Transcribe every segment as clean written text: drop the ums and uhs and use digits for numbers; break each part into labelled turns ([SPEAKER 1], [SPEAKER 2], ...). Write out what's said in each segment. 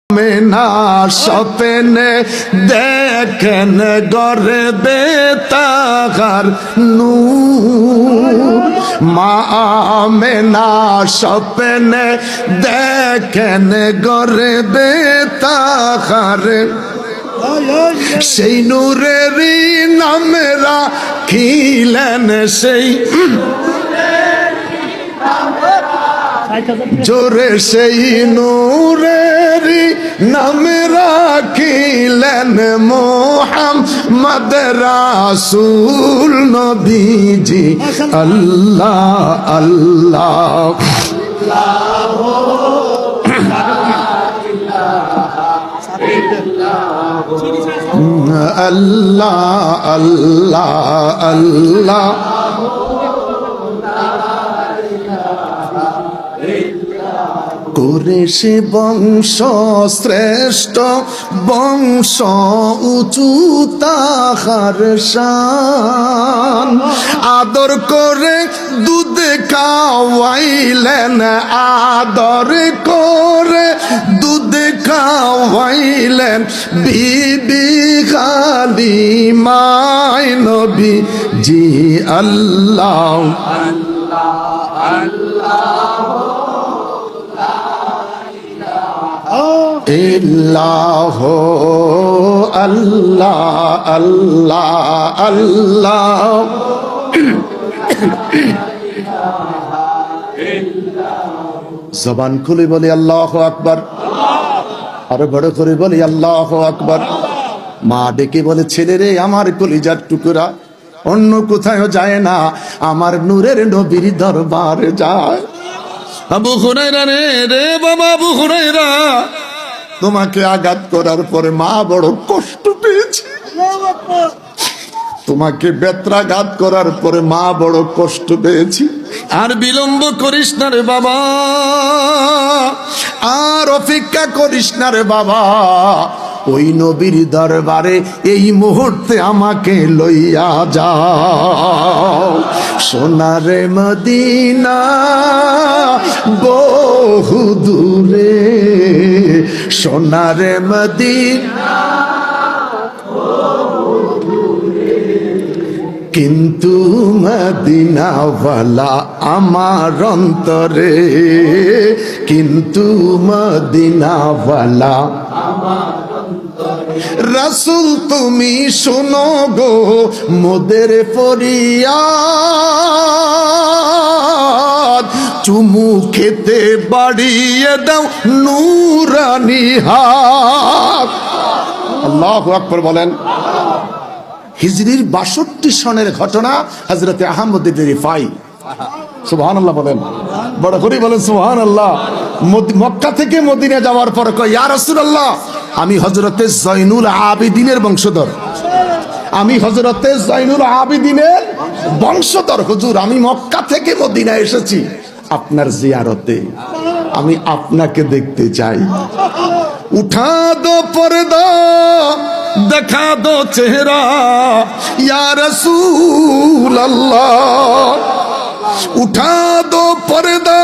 [SPEAKER 1] মেনা স্বপ্নে দেখেন গর্বে তাহার নূর। মা মেনা স্বপ্নে দেখেন গর্বে তাহার, সেই নূরেরই নাম রাখিলেন সেই জোরে, সেই নূরেরই নাম রাখিলেন মুহাম্মদ রাসূল নবীজি। আল্লাহ আল্লাহ আল্লাহ আল্লাহ আল্লাহ কুরেশি বংশ শ্রেষ্ঠ বংশ, উঁচু তাহার শান। আদর করে দুধ খাওয়াইলেন, আদর করে দুধ খাওয়াইলেন বিবি হালিমায় নবীজি। আল্লাহ ইল্লাহ আল্লাহ আল্লাহ আল্লাহ। জবান খুলে বলি আল্লাহু আকবার, আরো বড় করে বলি আল্লাহু আকবার। মা ডেকে বলে, ছেলে রে আমার কলিজার টুকরা, অন্য কোথাও যায় না, আমার নূরের নবীর দরবারে যায়। আবু হুরায়রা রে বাবা, আবু হুরায়রা, তোমাকে আঘাত করার পরে মা বড় কষ্ট পেয়েছে। তোমাকে বেত্রাঘাত করার পরে মা বড় কষ্ট পেয়েছি। আর বিলম্ব করিস না রে বাবা, আর অপেক্ষা করিস না রে বাবা, ওই নবীর দরবারে এই মুহূর্তে আমাকে লইয়া যাও। সোনারে মদিনা বহু দূরে, সোনারে মদিনা কিন্তু মদিনাওয়ালা আমার অন্তরে, কিন্তু মদিনাওয়ালা রাসূল তুমি শোনো গো মোদের ফরিয়াদ, চুমু খেতে বাড়িয়ে দাও নূরানি হাত। আল্লাহু আকবার বলেন। হিজরির ৬২ সনের ঘটনা, হযরতে আহমদ ইবনে রিফাই। সুবহানাল্লাহ বলেন, বড় করে বলেন সুবহানাল্লাহ। মক্কা থেকে মদিনা যাওয়ার পর কয়, ইয়া রাসূলুল্লাহ, আমি হযরতে জয়নুল আবিদিনের বংশধর, আমি হযরতে জয়নুল আবিদিনের বংশধর। হুজুর, আমি মক্কা থেকে মদিনা এসেছি আপনার জিয়ারতে, আমি আপনাকে দেখতে চাই। উঠা দো পর্দা, দেখা দো চেহারা, ইয়া রাসূল আল্লাহ। উঠা দো পর্দা,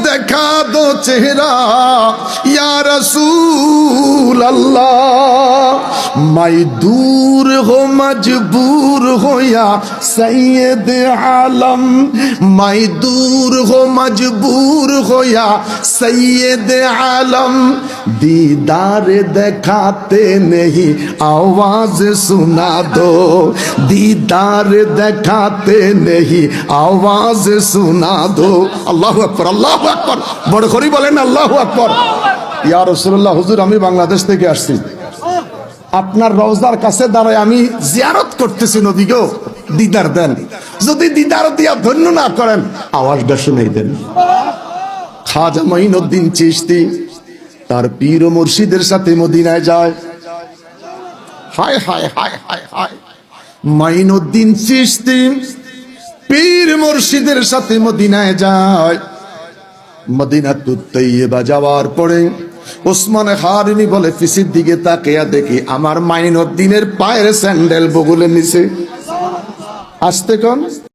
[SPEAKER 1] দেখা দো চেহারা, ইয়া রাসূল আল্লাহ। मैं दूर हो मजबूर हो या सैयद आलम, मैं दूर हो मजबूर हो या सैयद आलम। दीदार दिखाते नहीं आवाज सुना दो, दीदार दिखाते नहीं आवाज सुना दो। अल्लाहु আকবার, আল্লাহু আকবার, বড় করে বলেন আল্লাহু আকবার। ইয়া রাসূলুল্লাহ, হুজুর আমি বাংলাদেশ থেকে আসছি, আপনার রওজার কাছে দাঁড়ায় আমি জিয়ারত করতেছি, নবী গো দিদার দেন। যদি দিদার দিয়া ধন্য না করেন আওয়াজটা শুনেই দেন। খাজা মঈনুদ্দিন চিশতি তার পীর ও মুর্শিদের সাথে মদিনায় যায়। হায় হায় হায় হায় হায়, মঈনুদ্দিন চিশতি পীর মুর্শিদের সাথে মদিনায় যায়। মদিনাতুত তৈয়বা যাওয়ার পরে ওসমান হারিমি বলে, পিছের দিকে তাকিয়া দেখি আমার মাইনুদ্দিনের পায়ের স্যান্ডেল বগলের নিচে। আসতে কোন